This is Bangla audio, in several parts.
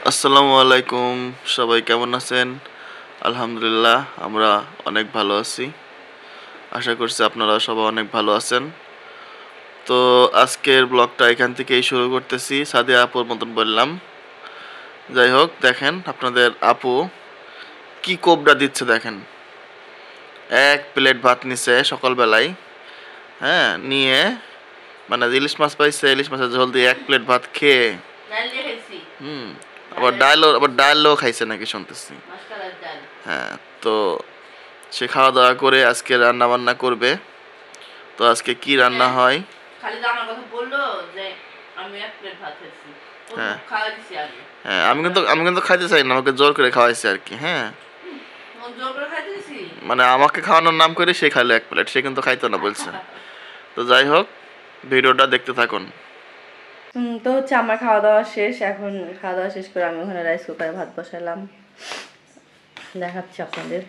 আসসালামু আলাইকুম, সবাই কেমন আছেন? আলহামদুলিল্লাহ আমরা অনেক ভালো আছি। আশা করছি আপনারা সবাই অনেক ভালো আছেন। তো আজকের ব্লগটা এখান থেকেই শুরু করতেছি, সাদিয়া আপুর মতন বললাম। যাই হোক, দেখেন আপনাদের আপু কি কোবরা দিচ্ছে দেখেন। এক প্লেট ভাত নিছে সকালবেলায়, হ্যাঁ, নিয়ে মানে ইলিশ মাছ পাইছে, ইলিশ মাছের ঝোল দিয়ে এক প্লেট ভাত খেয়ে হুম আবার ডালও খাইছে নাকি শুনতেছি। হ্যাঁ, তো সে খাওয়া দাওয়া করে আজকে রান্না বান্না করবে। তো আজকে কি রান্না হয়? হ্যাঁ হ্যাঁ, আমি কিন্তু খাইতে চাই না, আমাকে জোর করে খাওয়াইছে আর কি। হ্যাঁ, মানে আমাকে খাওয়ানোর নাম করে সে খাইলো এক প্লেট, সে কিন্তু খাইতো না বলছে। তো যাই হোক, ভিডিওটা দেখতে থাকুন। তো হচ্ছে আমার খাওয়া দাওয়া শেষ। এখন খাওয়া দাওয়া শেষ করে আমি ওখানে রাইস কুকারে ভাত বসালাম, দেখাচ্ছি আপনাদের।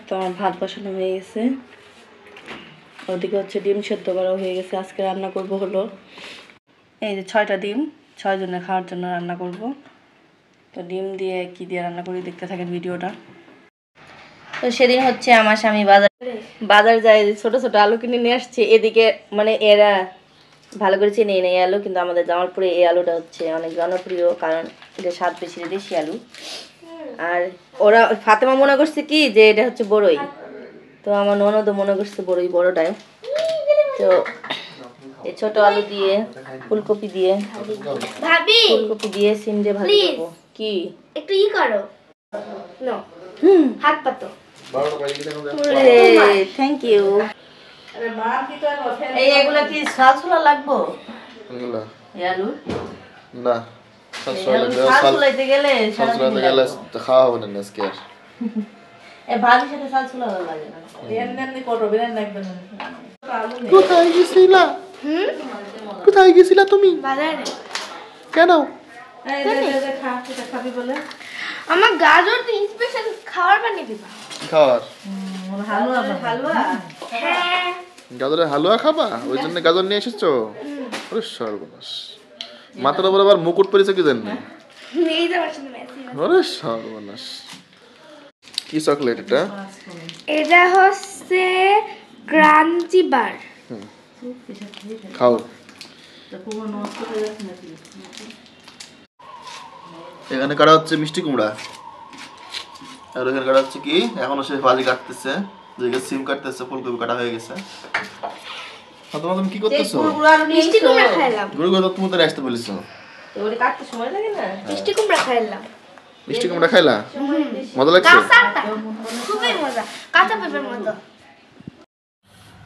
তো আমার ভাত বসানো হয়ে গেছে, ওদিকে হচ্ছে ডিম সেদ্ধ করা হয়ে গেছে। আজকে রান্না করব হলো এই যে 6টা ডিম, 6 জনের খাওয়ার জন্য রান্না করব। তো ডিম দিয়ে কি দিয়ে রান্না করি দেখতে থাকেন ভিডিওটা। তো সেদিন হচ্ছে আমার স্বামী বাজার যায়, ছোট ছোট আলু কিনে নিয়ে আসছে। এদিকে মানে এরা ভালো করে চিনে নেই আলু, কিন্তু আমাদের জামালপুরে এই আলুটা হচ্ছে অনেক জনপ্রিয়, কারণ এটা স্বাদ বেশি, দেশি আলু। আর ওরা ফাতেমা মনে করছে কি যে এটা হচ্ছে বড়ই, তো আমার ননদও মনে করছে বড়ই বড়টাই। তো এই ছোট আলু দিয়ে ফুলকপি দিয়ে সিম দিয়ে ভাজি করবো। কি একটু করো, নো হাত পাতো। Thank you. এই এগুলা কি সাল ছোলা লাগবো? এই আলু না, সালসুলাইতে গেলে খাওয়া হবে না আজকে আর। এই ভাজির সাথে সালসুলা লাগে না, এমনি করো বিরান লাগবে না। কোথায় গেছিলা? কোথায় গেছিলা তুমি? বাজারে। কেন? খাবি বলে আমার গাজর স্পেশাল খাবার বানিয়ে দিবা। কি খাবার? হালুয়া। হ্যাঁ, গাজরের হালুয়া খাবা? ওই জন্য গাজর নিয়ে এসেছো? ওরে সর্বনাশ, মাথার উপর আবার মুকুট পরেছে কি জানি। এই যে আমার সাথে মেসেজ। ওরে সর্বনাশ, কি চকলেট এটা? এটা হচ্ছে ক্রাঞ্চি বার। খাও। এখানে কাটা হচ্ছে মিষ্টি কুমড়া, আর ওখানে কাটা হচ্ছে কি, এখনো সে ভাজি কাটতেছে, যেদিকে সিম কাটতেছে, ফুলকপি কাটা হয়ে গেছে। তোমার তুমি কি করতেছো? মিষ্টি কুমড়া খাইলাম। গুরু গুরু তুমি তো আসতে বলেছো। ওরে কাটতে সময় লাগে না। মিষ্টি কুমড়া খাইলাম। মিষ্টি কুমড়া খাইলা? মজা লাগছে? কাঁচাটা খুবই মজা, কাঁচা পেঁপের মতো।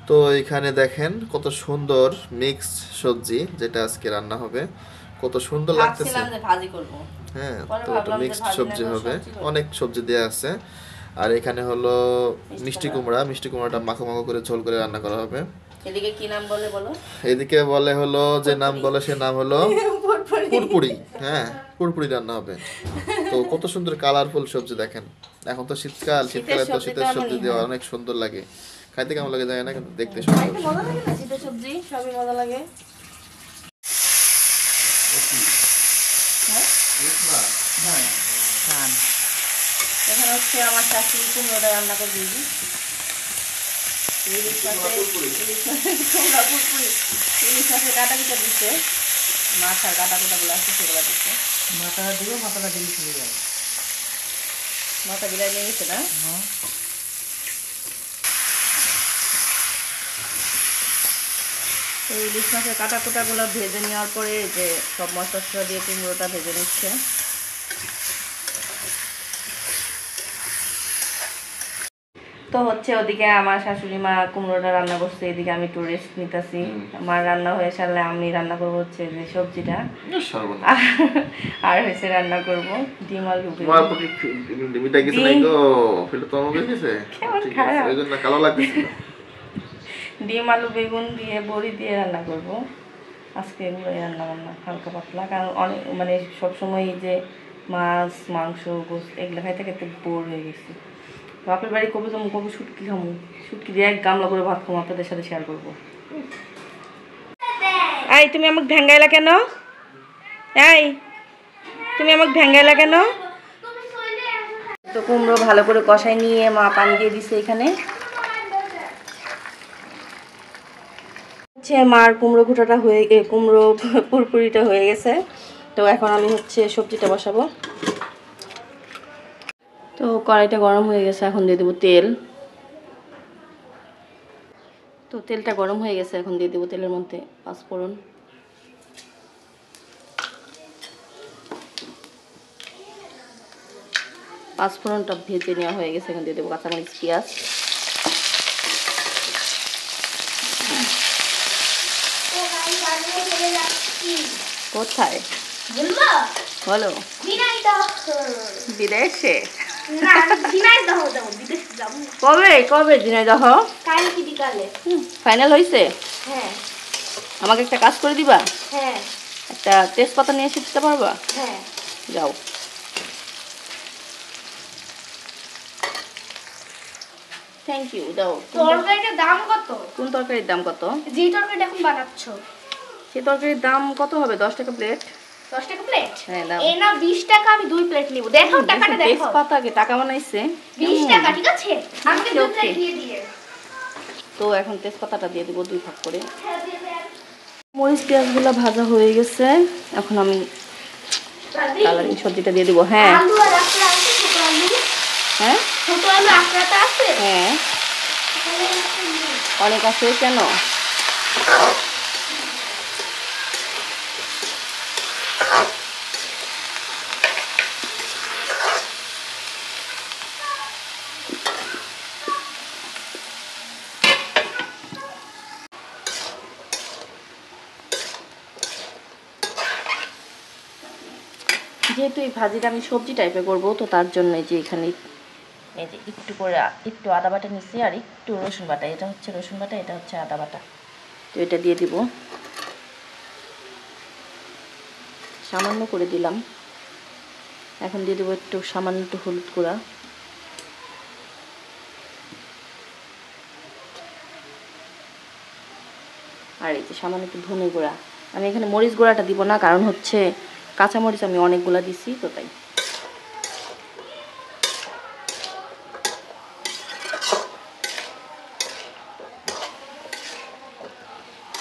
তো এখানে দেখেন কত সুন্দর মিক্স সবজি, যেটা আজকে রান্না হবে। কত সুন্দর লাগতেছে। ভাজি করব। হ্যাঁ, তো এটা মিক্সড সবজি হবে, অনেক সবজি দেয়া আছে। আর এখানে হলো মিষ্টি কুমড়া, মিষ্টি কুমড়াটা মাখো মাখো করে ঝোল করে রান্না করা হবে। এদিকে কি নাম বলে বলো? এদিকে বলে হলো, যে নাম বলে সে নাম হলো পুরপুরি। হ্যাঁ, পুরপুরি রান্না হবে। তো কত সুন্দর কালারফুল সবজি দেখেন। এখন তো শীতকাল, শীতকালে তো শীতের সবজি দেওয়া অনেক সুন্দর লাগে। খাইতে কেমন লাগে জানি না, কিন্তু দেখতে সুন্দর। মজা লাগে না শীতের সবজি? সবই মজা লাগে। এখানে হচ্ছে আমার শাশুড়ি কুমড়োটা রান্না করে দিয়েছি। ইলিশ মাছের কাটা কুটা দিচ্ছে, মাথার কাটা কুটাগুলো আছে সেগুলো দিচ্ছে। মাথাটা দিল, মাথাটা দিলে চলে গেল, মাথা বিলাই নিয়ে গেছে না। তো ইলিশ মাছের কাটা কুটাগুলো ভেজে নেওয়ার পরে যে সব মশলা দিয়ে কুমড়োটা ভেজে নিচ্ছে। তো হচ্ছে ওদিকে আমার শাশুড়ি মা কুমড়োটা রান্না করছে, এদিকে আমি একটু রেস্ট নিতেছি। আমার রান্না হয়ে সারলে আমি রান্না করবো হচ্ছে যে সবজিটা, আর হচ্ছে রান্না করব ডিম আলু ডিম আলু বেগুন দিয়ে বড়ি দিয়ে রান্না করব আজকে। এগুলোই রান্না বান্না হালকা পাতলা, কারণ অনেক মানে সবসময় যে মাছ মাংস গোস্ত এগুলো খাইতে খাইতে বোর হয়ে গেছি। বাপের বাড়ি কবে যাবো, কবে শুটকি খামু, শুটকি দিয়ে এক গামলা করে ভাত খামো, আপনাদের সাথে শেয়ার করবো। এই তুমি আমাকে ভেঙ্গাইলা কেন? এই তুমি আমাকে ভেঙ্গাইলা কেন? তো কুমড়ো ভালো করে কষাই নিয়ে মা পানি দিয়ে দিছে এখানে। হচ্ছে মার কুমড়ো ঘুটাটা কুমড়ো পুরপুরিটা হয়ে গেছে। তো এখন আমি হচ্ছে সবজিটা বসাবো। তো কড়াইটা গরম হয়ে গেছে, এখন দিয়ে দেবো তেল। তো তেলটা গরম হয়ে গেছে, এখন দিয়ে দেবো তেলের মধ্যে পাঁচফোড়ন। পাঁচফোড়নটা ভেজে নেওয়া হয়ে গেছে, এখন দিয়ে দেবো কাঁচামরিচ, পেঁয়াজ। কোথায় বলো? বিদেশে? কবে কবে ঝিনাইদহ? ফাইনাল হয়েছে? হ্যাঁ আমাকে একটা কাজ করে দিবা? হ্যাঁ একটা তেজপাতা নিয়ে এসে দিতে পারবা? হ্যাঁ। যাও। Thank you. দাও। তরকারিটার দাম কত? কোন তরকারির দাম কত? যে তরকারিটা এখন বানাচ্ছ সেই তরকারির দাম কত হবে? 10 টাকা প্লেট। 10 টাকা প্লেট? হ্যাঁ দাও। এই না 20 টাকা, আমি 2 প্লেট নিব। দেখো টাকাটা দেখো। তেজপাতাকে টাকা বানাইছে 20 টাকা, ঠিক আছে? আমাকে 2 ওকে। প্লেট দিয়ে দিয়ে। তো এখন তেজপাতাটা দিয়ে দেবো 2 ভাগ করে। মরিচ পেঁয়াজগুলো ভাজা হয়ে গেছে, এখন আমি কালারিং সবজিটা দিয়ে দিব। হ্যাঁ আলু আর আকড়া আছে, ছোট আলু। হ্যাঁ ছোট আলু আকড়াটা আছে? হ্যাঁ অনেক আছে। কেন? যেহেতু এই ভাজিটা আমি সবজি টাইপে করবো, তো তার জন্য এই যে এখানে এই যে একটু করে একটু আদা বাটা নিচ্ছি আর একটু রসুন বাটা। এটা হচ্ছে রসুন বাটা, এটা হচ্ছে আদা বাটা। তো এটা দিয়ে দিব, সামান্য করে দিলাম। এখন দিয়ে দেবো একটু সামান্য একটু হলুদ গুঁড়া, আর এই যে সামান্য একটু ধনে গুঁড়া। আমি এখানে মরিচ গুঁড়াটা দিব না, কারণ হচ্ছে কাঁচা মরিচ আমি অনেকগুলা দিছি, তো তাই।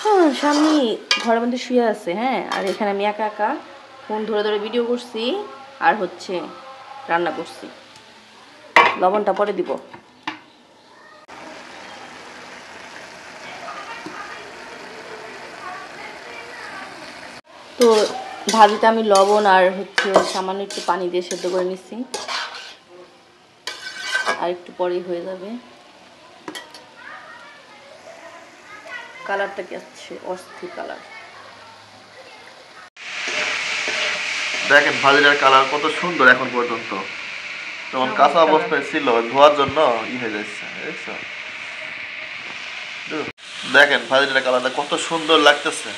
হ্যাঁ স্বামী ঘরের মধ্যে শুয়ে আছে। হ্যাঁ, আর এখানে আমি একা একা ফোন ধরে ধরে ভিডিও করছি আর হচ্ছে রান্না করছি। লবণটা পরে দিব। তো ভাজিটা আমি লবণ আর হচ্ছে সামান্য একটু পানি দিয়ে সেদ্ধ করে নিচ্ছি, আর একটু পরেই হয়ে যাবে। কালারটা কি আসছে, অস্থির কালার। দেখেন ভাজিটার কালার কত সুন্দর এখন পর্যন্ত। যেমন কাঁচা অবস্থায় ছিল, ধোয়ার জন্য হয়ে যাচ্ছে, দেখছো? দেখেন ভাজিটার কালারটা কত সুন্দর লাগতেছে।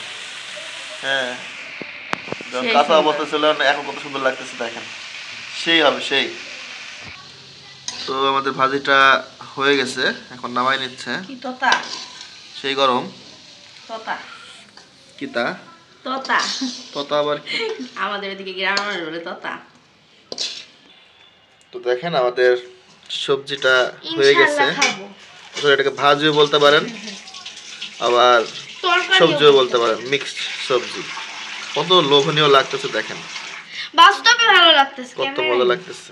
হ্যাঁ, যখন কাঁচা অবস্থায় ছিল এখন কত সুন্দর লাগতেছে। দেখেন সেই হবে সেই। তো আমাদের ভাজিটা হয়ে গেছে, এখন নামাই নিচ্ছে। কি তোতা? সেই গরম তোতা। কিতা? তোতা। তোতা আবার কি? আমাদের এদিকে গ্রামের বলে তোতা। তো দেখেন আমাদের সবজিটা হয়ে গেছে। তো এটাকে ভাজিও বলতে পারেন, আবার সবজিও বলতে পারেন, মিক্সড সবজি। কত লোভনীয় লাগতেছে দেখেন, বাস্তবে ভালো লাগতেছে। কত মজা লাগতেছে।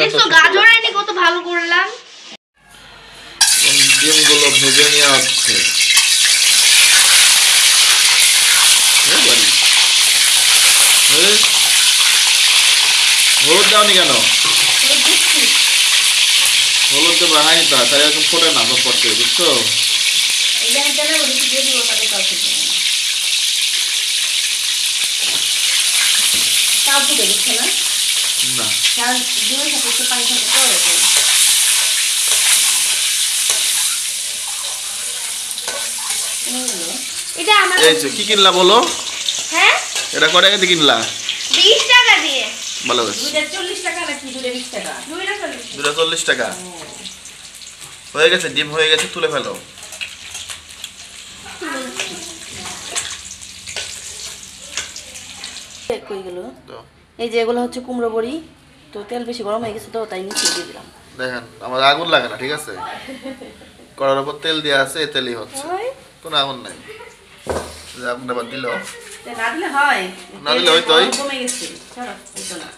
দেখছো গাজর এনে কত ভালো করলাম। ডিমগুলো ভেজে নেওয়া হচ্ছে। হলুদ দাওনি কেন? হলুদ তো বানাই তা তাই একদম ফোটে না সব পড়তে, বুঝছো? না এটা আমার। এই যে কি কিনলা বলো? হ্যাঁ, এটা কয় টাকা দিয়ে কিনলা? 20 টাকা দিয়ে। ভালো আছে। 240 টাকা নাকি 220 টাকা? 240 টাকা হয়ে গেছে। ডিম হয়ে গেছে, তুলে ফেলো। কই গেল? তো এই যে এগুলো হচ্ছে কুমড়ো বড়ি, তো তেল বেশি গরম হয়ে গেছে তো তাই নিচে দিয়ে দিলাম। দেখেন আমার আগুন লাগে না, ঠিক আছে? কড়ার উপর তেল দেওয়া আছে, এই তেলই হচ্ছে, কোনো আগুন নাই। যে আগুন আবার দিল, না দিলে হয়, না দিলে হয়তোই। কমে গেছে, ছাড়ো, হইতো না।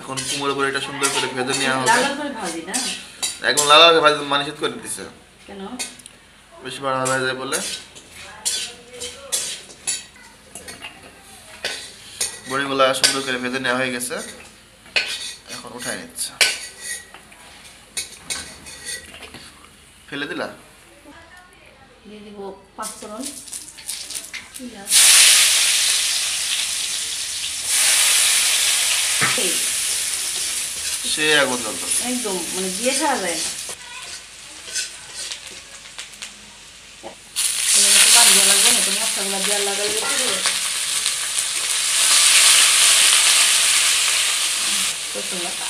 এখন কুমড়ো বড়িটা সুন্দর করে ভেজে নেওয়া লাল হবে। লাল করে ভাজি না? এখন লাল লাল ভাজি মানিশিত করে দিছে, কেন? বেশি বাড়া হয়ে যায় বলে। বড়িগুলা সুন্দর করে ভেজে নেওয়া হয়ে গেছে, এখন উঠাই নিচ্ছে। ফেলে দিলা? দিয়ে দিব পাঁচফোড়ন। সে আগুন জ্বলতেছে। একদম মানে দিয়ে খাওয়া যায় না। পানি দেওয়া লাগবে না, তো মশলাগুলো দেওয়ার লাগালে রসুন বাটা,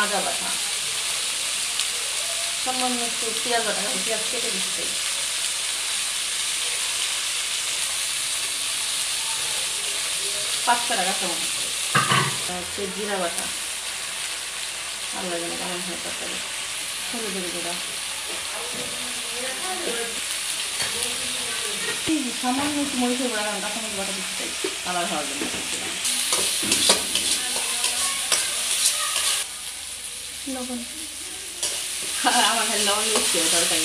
আদা বাটা, সামান্য একটু পেঁয়াজ বাটা, পেঁয়াজ কেটে দিচ্ছি, পাঁচটা কাঁচামরিচ, হচ্ছে জিরা বাটা, আল্লাহ জানে কেমন হয় তরকারি, হলুদের গুঁড়া, সামান্য একটু মরিচের গুঁড়া, কারণ কাঁচামরিচ বাটা দিতে চাই কালার হওয়ার জন্য। লবণ, আমার খালি লবণ দিচ্ছি তরকারি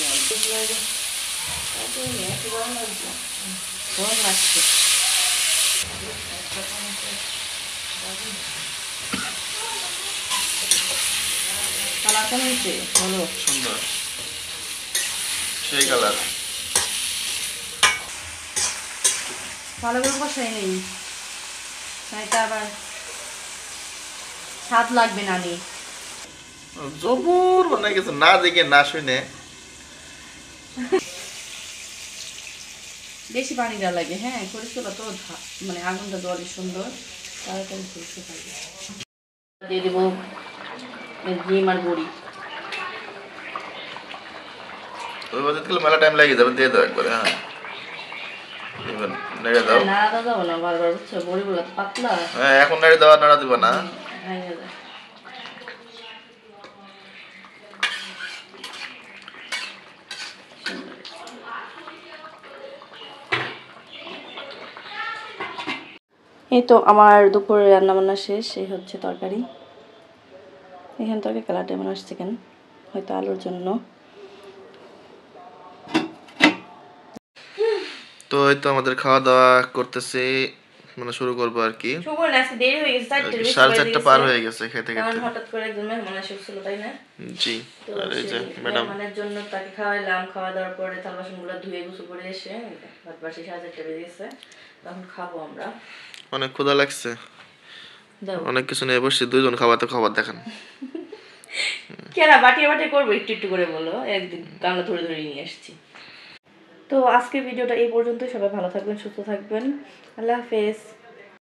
গরম লাগছে। কালার কেমন হয়েছে বলো? সুন্দর, সেই কালার। ভালো করে কষাই নেই, এটা আবার স্বাদ লাগবে না। নি জবর বানাই গেছে, না দেখে না শুনে। বেশি পানি দেওয়া লাগে, হ্যাঁ সরিষাটা তো মানে আগুনটা দেওয়ালে সুন্দর, তাড়াতাড়ি সরিষা থাকবে। দিয়ে দেবো ডিম আর বড়ি। ওই বাজে গেলে মেলা টাইম লাগে যাবে, দিয়ে দাও একবারে। হ্যাঁ এবার নেড়ে দাও। নাড়া যাবো না বারবার, বুঝছো বড়িগুলো তো পাতলা, হ্যাঁ এখন নেড়ে দেওয়া, নাড়া দিবা না। ভেঙে যায়। এই তো আমার দুপুরে রান্না বান্না শেষ, এই হচ্ছে তরকারি। এখানে তরকারি কালারটা এমন আসছে কেন, হয়তো আলুর জন্য। তো এই তো আমাদের খাওয়া দাওয়া করতেছি, মানে শুরু করবো আর কি। দেরি হয়ে গেছে, 4:30 পার হয়ে গেছে খেতে কারণ খেতে। হঠাৎ করে একজন মেহমান এসেছিল, তাই না? জি, তো আর এই যে সেই ম্যাডাম। মেহমানের জন্য তাকে খাওয়াইলাম, খাওয়া দাওয়ার পরে থাল বাসনগুলো ধুয়ে গোসল করে এসে ভাত বাসি 4:30 বেজে গেছে, তখন খাবো আমরা। অনেক ক্ষুধা লাগছে, যাবো অনেক কিছু নিয়ে বসছি, দুইজন খাবার দেখেন। কেনা বাটিয়ে বাটিয়ে করবো একটু একটু করে, বলো একদিন আমরা ধরে ধরে নিয়ে এসেছি। তো আজকের ভিডিওটা এই পর্যন্তই, সবাই ভালো থাকবেন, সুস্থ থাকবেন, আল্লাহ হাফেজ।